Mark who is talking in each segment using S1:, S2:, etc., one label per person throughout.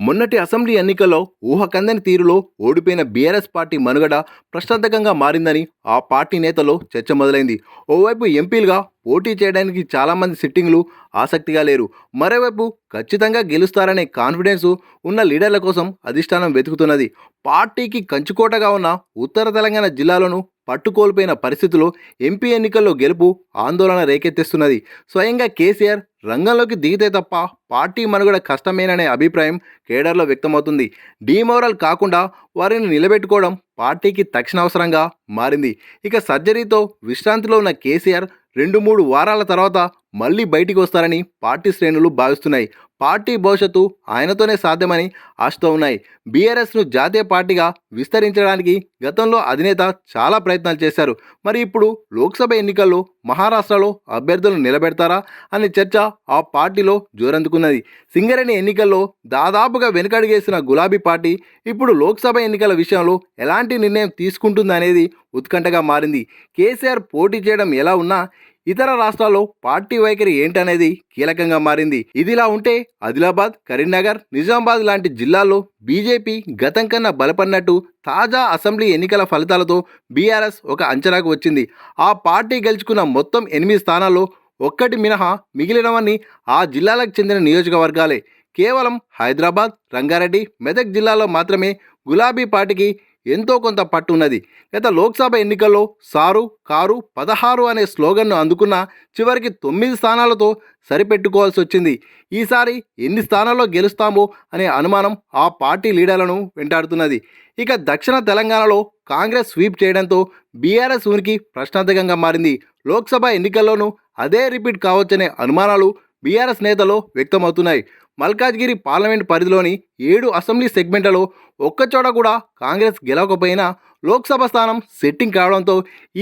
S1: మొన్నటి అసెంబ్లీ ఎన్నికల్లో ఊహకందని తీరులో ఓడిపోయిన బీఆర్ఎస్ పార్టీ మనుగడ ప్రశ్నార్థకంగా మారిందని ఆ పార్టీ నేతల్లో చర్చ మొదలైంది. ఓవైపు ఎంపీలుగా పోటీ చేయడానికి చాలామంది సిట్టింగ్లు ఆసక్తిగా లేరు. మరోవైపు ఖచ్చితంగా గెలుస్తారనే కాన్ఫిడెన్స్ ఉన్న లీడర్ల కోసం అధిష్టానం వెతుకుతున్నది. పార్టీకి కంచుకోటగా ఉన్న ఉత్తర తెలంగాణ జిల్లాలోనూ పట్టుకోల్పోయిన పరిస్థితుల్లో ఎంపీ ఎన్నికల్లో గెలుపు ఆందోళన రేకెత్తిస్తున్నది. స్వయంగా కేసీఆర్ రంగంలోకి దిగితే తప్ప పార్టీ మనుగడ కష్టమేననే అభిప్రాయం కేడర్లో వ్యక్తమవుతుంది. డీమోరల్ కాకుండా వారిని నిలబెట్టుకోవడం పార్టీకి తక్షణ అవసరంగా మారింది. ఇక సర్జరీతో విశ్రాంతిలో ఉన్న కేసీఆర్ 2-3 వారాల తర్వాత మళ్ళీ బయటికి వస్తారని పార్టీ శ్రేణులు భావిస్తున్నాయి. పార్టీ భవిష్యత్తు ఆయనతోనే సాధ్యమని ఆశతో ఉన్నాయి. బీఆర్ఎస్ను జాతీయ పార్టీగా విస్తరించడానికి గతంలో అధినేత చాలా ప్రయత్నాలు చేశారు. మరి ఇప్పుడు లోక్సభ ఎన్నికల్లో మహారాష్ట్రలో అభ్యర్థులను నిలబెడతారా అనే చర్చ ఆ పార్టీలో జోరందుకున్నది. సింగరేణి ఎన్నికల్లో దాదాపుగా వెనుకడుగేసిన గులాబీ పార్టీ ఇప్పుడు లోక్సభ ఎన్నికల విషయంలో ఎలాంటి నిర్ణయం తీసుకుంటుందనేది ఉత్కంఠగా మారింది. కేసీఆర్ పోటీ చేయడం ఎలా ఉన్నా ఇతర రాష్ట్రాల్లో పార్టీ వైఖరి ఏంటనేది కీలకంగా మారింది. ఇదిలా ఉంటే ఆదిలాబాద్, కరీంనగర్, నిజామాబాద్ లాంటి జిల్లాల్లో బీజేపీ గతం కన్నా బలపడినట్టు తాజా అసెంబ్లీ ఎన్నికల ఫలితాలతో బీఆర్ఎస్ ఒక అంచనాకు వచ్చింది. ఆ పార్టీ గెలుచుకున్న మొత్తం 8 స్థానాల్లో ఒక్కటి మినహా మిగిలినవన్నీ ఆ జిల్లాలకు చెందిన నియోజకవర్గాలే. కేవలం హైదరాబాద్, రంగారెడ్డి, మెదక్ జిల్లాలో మాత్రమే గులాబీ పార్టీకి ఎంతో కొంత పట్టు ఉన్నది. గత లోక్సభ ఎన్నికల్లో సారు కారు 16 అనే స్లోగన్ను అందుకున్న చివరికి 9 స్థానాలతో సరిపెట్టుకోవాల్సి వచ్చింది. ఈసారి ఎన్ని స్థానాల్లో గెలుస్తామో అనే అనుమానం ఆ పార్టీ లీడర్లను వెంటాడుతున్నది. ఇక దక్షిణ తెలంగాణలో కాంగ్రెస్ స్వీప్ చేయడంతో బీఆర్ఎస్ ఉనికి ప్రశ్నార్థకంగా మారింది. లోక్సభ ఎన్నికల్లోనూ అదే రిపీట్ కావచ్చనే అనుమానాలు బీఆర్ఎస్ నేతలో వ్యక్తమవుతున్నాయి. మల్కాజ్గిరి పార్లమెంట్ పరిధిలోని 7 అసెంబ్లీ సెగ్మెంట్లలో ఒక్కచోట కూడా కాంగ్రెస్ గెలవకపోయినా లోక్సభ స్థానం సెట్టింగ్ కావడంతో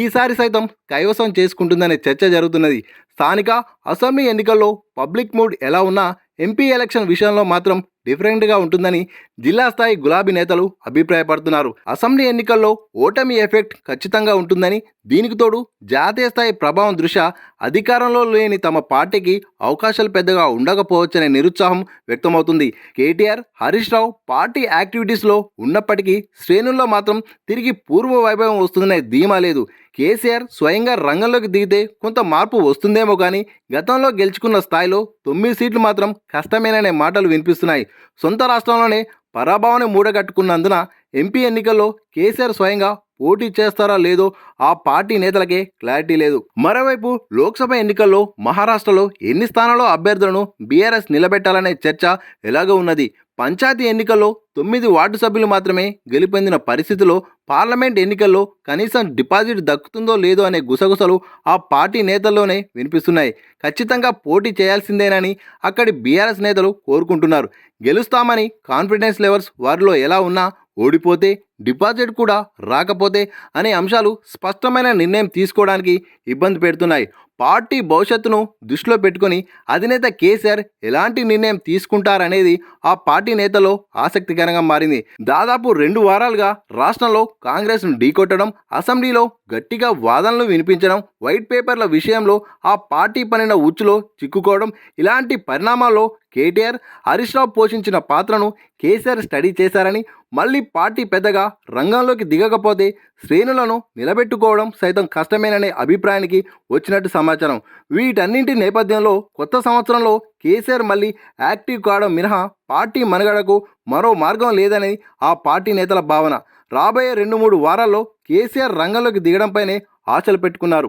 S1: ఈసారి సైతం కైవసం చేసుకుంటుందనే చర్చ జరుగుతున్నది. స్థానిక అసెంబ్లీ ఎన్నికల్లో పబ్లిక్ మూడ్ ఎలా ఉన్నా ఎంపీ ఎలక్షన్ విషయంలో మాత్రం డిఫరెంట్గా ఉంటుందని జిల్లా స్థాయి గులాబీ నేతలు అభిప్రాయపడుతున్నారు. అసెంబ్లీ ఎన్నికల్లో ఓటమి ఎఫెక్ట్ ఖచ్చితంగా ఉంటుందని, దీనికి తోడు జాతీయ స్థాయి ప్రభావం దృష్ట్యా అధికారంలో లేని తమ పార్టీకి అవకాశాలు పెద్దగా ఉండకపోవచ్చనే నిరుత్సాహం వ్యక్తమవుతుంది. కేటీఆర్, హరీష్ రావు పార్టీ యాక్టివిటీస్లో ఉన్నప్పటికీ శ్రేణుల్లో మాత్రం తిరిగి పూర్వ వైభవం వస్తుందనే ధీమా లేదు. కేసీఆర్ స్వయంగా రంగంలోకి దిగితే కొంత మార్పు వస్తుందేమో కానీ గతంలో గెలుచుకున్న స్థాయిలో 9 సీట్లు మాత్రం కష్టమేననే మాటలు వినిపిస్తున్నాయి. సొంత రాష్ట్రంలోనే పరాభవాన్ని మూడగట్టుకున్నందున ఎంపీ ఎన్నికల్లో కేసీఆర్ స్వయంగా పోటీ చేస్తారా లేదో ఆ పార్టీ నేతలకే క్లారిటీ లేదు. మరోవైపు లోక్సభ ఎన్నికల్లో మహారాష్ట్రలో ఎన్ని స్థానాల్లో అభ్యర్థులను బీఆర్ఎస్ నిలబెట్టాలనే చర్చ ఎలాగో ఉన్నది. పంచాయతీ ఎన్నికల్లో 9 వార్డు సభ్యులు మాత్రమే గెలుపొందిన పరిస్థితిలో పార్లమెంట్ ఎన్నికల్లో కనీసం డిపాజిట్ దక్కుతుందో లేదో అనే గుసగుసలు ఆ పార్టీ నేతల్లోనే వినిపిస్తున్నాయి. ఖచ్చితంగా పోటీ చేయాల్సిందేనని అక్కడి బీఆర్ఎస్ నేతలు కోరుకుంటున్నారు. గెలుస్తామని కాన్ఫిడెన్స్ లెవెల్స్ వారిలో ఎలా ఉన్నా ఓడిపోతే, డిపాజిట్ కూడా రాకపోతే అనే అంశాలు స్పష్టమైన నిర్ణయం తీసుకోవడానికి ఇబ్బంది పెడుతున్నాయి. పార్టీ భవిష్యత్తును దృష్టిలో పెట్టుకొని అధినేత కేసీఆర్ ఎలాంటి నిర్ణయం తీసుకుంటారనేది ఆ పార్టీ నేతల్లో ఆసక్తికరంగా మారింది. దాదాపు 2 వారాలుగా రాష్ట్రంలో కాంగ్రెస్ను ఢీకొట్టడం, అసెంబ్లీలో గట్టిగా వాదనలు వినిపించడం, వైట్ పేపర్ల విషయంలో ఆ పార్టీ పనిన ఉచ్చులో చిక్కుకోవడం, ఇలాంటి పరిణామాల్లో కేటీఆర్, హరీష్ రావు పోషించిన పాత్రను కేసీఆర్ స్టడీ చేశారని, మళ్ళీ పార్టీ పెద్దగా రంగంలోకి దిగకపోతే శ్రేణులను నిలబెట్టుకోవడం సైతం కష్టమేననే అభిప్రాయానికి వచ్చినట్టు సమాచారం. వీటన్నింటి నేపథ్యంలో కొత్త సంవత్సరంలో కేసీఆర్ మళ్ళీ యాక్టివ్ కావడం మినహా పార్టీ మనుగడకు మరో మార్గం లేదని ఆ పార్టీ నేతల భావన. రాబోయే 2-3 వారాల్లో కేసీఆర్ రంగంలోకి దిగడంపైనే ఆశలు పెట్టుకున్నారు.